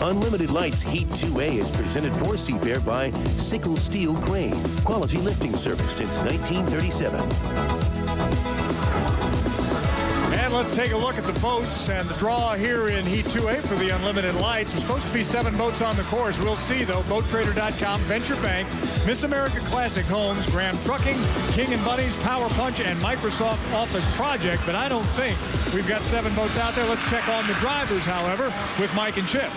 Unlimited Lights Heat 2A is presented for Seafair by Sickle Steel Crane. Quality lifting service since 1937. And let's take a look at the boats and the draw here in Heat 2A for the Unlimited Lights. There's supposed to be 7 boats on the course. We'll see, though. BoatTrader.com, Venture Bank, Miss America Classic Homes, Graham Trucking, King and Bunny's, Power Punch, and Microsoft Office Project. But I don't think we've got 7 boats out there. Let's check on the drivers, however, with Mike and Chip.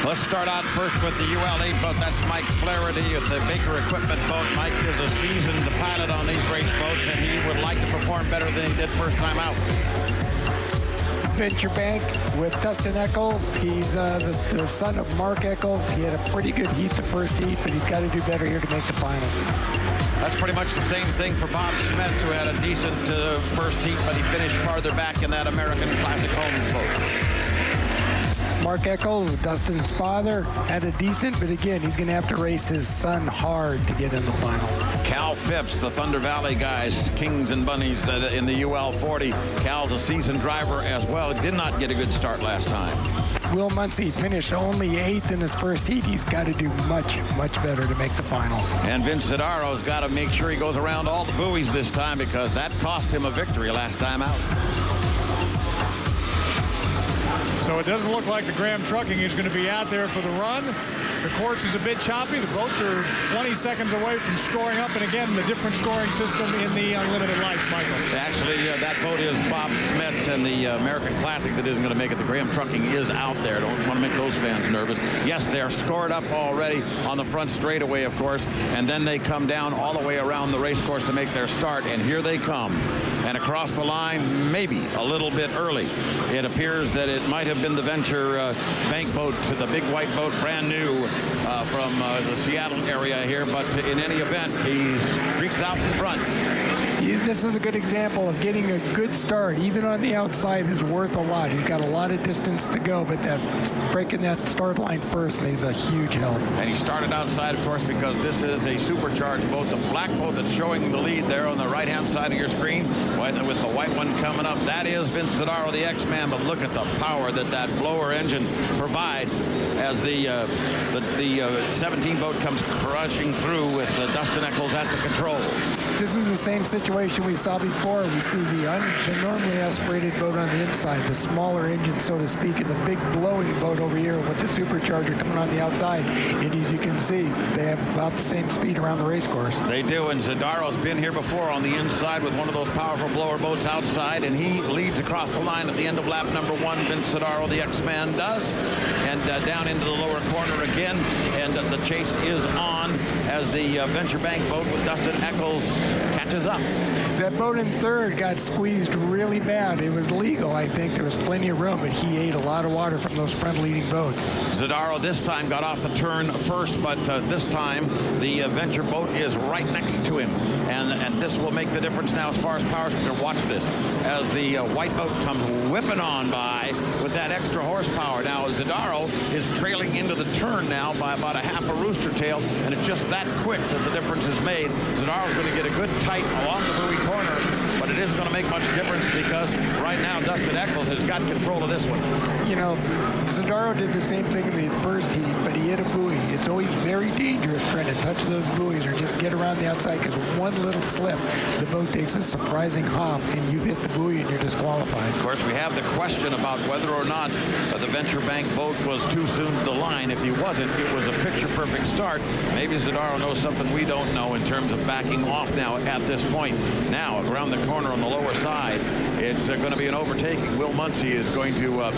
Let's start out first with the UL8 boat. That's Mike Flaherty of the Baker Equipment boat. Mike is a seasoned pilot on these race boats, and he would like to perform better than he did first time out. Venture Bank with Dustin Eccles. He's the son of Mark Eccles. He had a pretty good heat the first heat, but he's got to do better here to make the finals. That's pretty much the same thing for Bob Smets, who had a decent first heat, but he finished farther back in that American Classic Homes boat. Mark Eccles, Dustin's father, had a decent, but again, he's going to have to race his son hard to get in the final. Cal Phipps, the Thunder Valley guys, Kings and Bunnies in the UL40. Cal's a seasoned driver as well. Did not get a good start last time. Will Muncie finished only 8th in his first heat. He's got to do much, much better to make the final. And Vince Zidaro's got to make sure he goes around all the buoys this time, because that cost him a victory last time out. So it doesn't look like the Graham Trucking is going to be out there for the run. The course is a bit choppy. The boats are 20 seconds away from scoring up, and again, the different scoring system in the Unlimited Lights, Michael. Actually, that boat is Bob Smets and the American Classic that isn't going to make it. The Graham Trucking is out there. Don't want to make those fans nervous. Yes, they're scored up already on the front straightaway, of course, and then they come down all the way around the race course to make their start, and here they come. And across the line, maybe a little bit early. It appears that it might have been the Venture Bank boat, the big white boat, brand new from the Seattle area here. But in any event, he streaks out in front. This is a good example of getting a good start, even on the outside, is worth a lot. He's got a lot of distance to go, but breaking that start line first makes a huge help. And he started outside, of course, because this is a supercharged boat. The black boat that's showing the lead there on the right-hand side of your screen, with the white one coming up, that is Vince Zidaro, the X-Man. But look at the power that blower engine provides as the 17 boat comes crushing through with Dustin Eccles at the controls. This is the same situation we saw before. We see the normally aspirated boat on the inside, the smaller engine, so to speak, and the big blowing boat over here with the supercharger coming on the outside. And as you can see, they have about the same speed around the race course. They do, and Zidaro's been here before on the inside with one of those powerful blower boats outside, and he leads across the line at the end of lap number 1. Vince Zidaro, the X-Man, does. And down into the lower corner again, and the chase is on as the Venture Bank boat with Dustin Eccles catches up. That boat in third got squeezed really bad. It was legal, I think. There was plenty of room, but he ate a lot of water from those front leading boats. Zidaro this time got off the turn first, but this time the Venture boat is right next to him. And this will make the difference now as far as power is concerned. Watch this as the white boat comes whipping on by with that extra horsepower. Now Zidaro is trailing into the turn now by about a half a rooster tail, and it's just that quick that the difference is made. Zidaro's going to get a good tight along the buoy corner, but it isn't going to make much difference because right now Dustin Eccles has got control of this one. You know, Zidaro did the same thing in the first heat, but he hit a buoy. It's always very dangerous trying to touch those buoys or just get around the outside, because one little slip, the boat takes a surprising hop, and you've hit the buoy and you're disqualified. Of course, we have the question about whether or not the Venture Bank boat was too soon to the line. If he wasn't, it was a picture-perfect start. Maybe Zidaro knows something we don't know in terms of backing off now at this point. Now, around the corner on the lower side, it's going to be an overtaking. Will Muncie is going to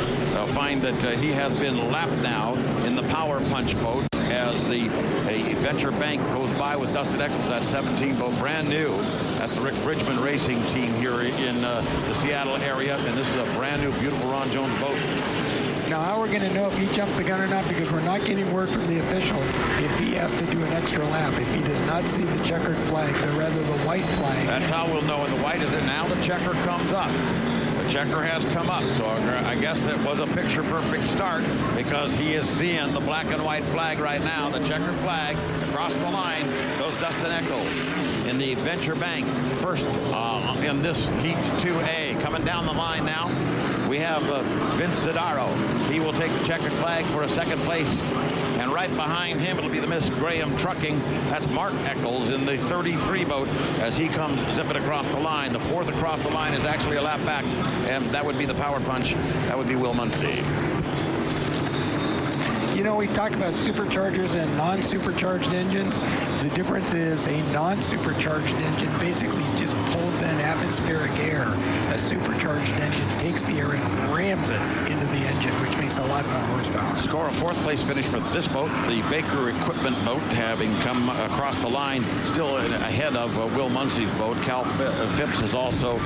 find that he has been lapped now in the Power Punch boat as the Venture Bank goes by with Dustin Eccles, that 17 boat, brand new. That's the Rick Bridgman Racing team here in the Seattle area, and this is a brand new, beautiful Ron Jones boat. Now, how we're going to know if he jumped the gun or not, because we're not getting word from the officials if he has to do an extra lap, if he does not see the checkered flag, but rather the white flag. That's how we'll know. And the white is there. Now the checker comes up. The checker has come up, so I guess it was a picture-perfect start because he is seeing the black and white flag right now. The checkered flag across the line goes Dustin Eccles in the Venture Bank first in this Heat 2A. Coming down the line now we have Vince Sidaro. He will take the checkered flag for a second place. And right behind him, it'll be the Miss Graham Trucking. That's Mark Eccles in the 33 boat as he comes zipping across the line. The fourth across the line is actually a lap back, and that would be the power punch. That would be Will Muncy. You know, we talk about superchargers and non-supercharged engines. The difference is a non-supercharged engine basically just pulls in atmospheric air. A supercharged engine takes the air and rams it into the engine, which makes a lot more horsepower. Score a fourth place finish for this boat, the Baker Equipment boat, having come across the line still ahead of Will Muncy's boat. Cal Phipps is also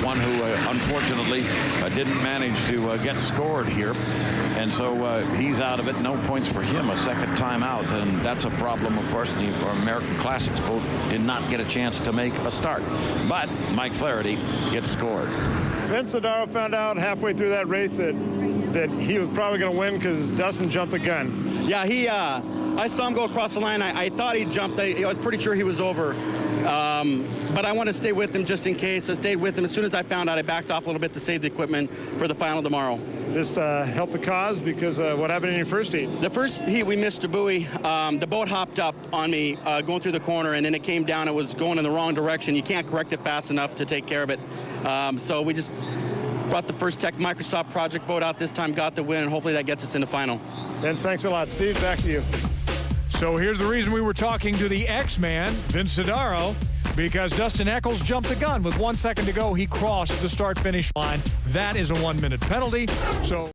one who unfortunately didn't manage to get scored here. And so he's out of it. No points for him a second time out. And that's a problem, of course. The American Classics boat did not get a chance to make a start. But Mike Flaherty gets scored. Vince Sidaro found out halfway through that race that he was probably going to win because Dustin jumped the gun. Yeah, I saw him go across the line. I thought he jumped. I was pretty sure he was over. But I want to stay with him just in case. I stayed with him. As soon as I found out, I backed off a little bit to save the equipment for the final tomorrow. This helped the cause because what happened in your first heat? The first heat, we missed a buoy. The boat hopped up on me going through the corner, and then it came down. It was going in the wrong direction. You can't correct it fast enough to take care of it. So we just brought the first Tech Microsoft project boat out this time, got the win, and hopefully that gets us in the final. Vince, thanks a lot. Steve, back to you. So here's the reason we were talking to the X-Man, Vince Sidaro, because Dustin Eccles jumped the gun. With 1 second to go, he crossed the start-finish line. That is a 1-minute penalty. So